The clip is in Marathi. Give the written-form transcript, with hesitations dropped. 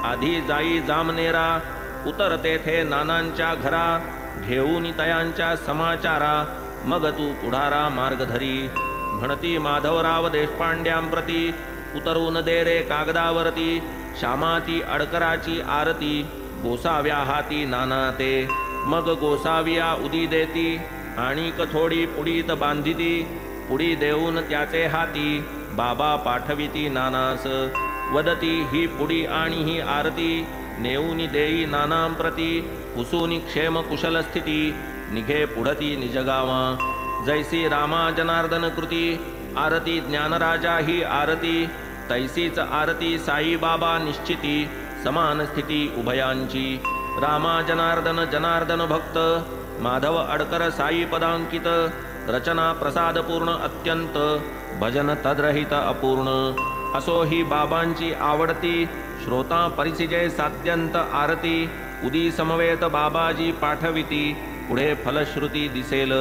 आधी जाई जामनेरा उतर तेथे नानांच्या घरा घेऊन तयांच्या समाचारा मग तू पुढारा मार्गधरी म्हणती माधवराव देशपांड्यांप्रती उतरून दे रे कागदावरती श्यामाती अडकराची आरती गोसाव्या हाती नाना ते मग गोसाविया उदी देती आणि थोडी पुडीत बांधिती पुडी देऊन त्याचे हाती बाबा पाठविती नानास वदती ही पुडी आणि ही आरती नेऊन देई नानांप्रती पुसूनी क्षेम कुशल स्थिती निघे पुढती निजगावा जैसी रामा जनार्दन कृती आरती ज्ञानराजा ही आरती तैसीच आरती साई बाबा निश्चिती समान स्थिती उभयांची रामा जनार्दन जनार्दन भक्त माधव अडकर साई पदांकित रचना प्रसादपूर्ण अत्यंत भजन तद्रहित अपूर्ण असो ही बाबांची आवडती श्रोता परिसिजे सात्यंत आरती उदी समवेत बाबाजी पाठविती पुढे फलश्रुती दिसेल।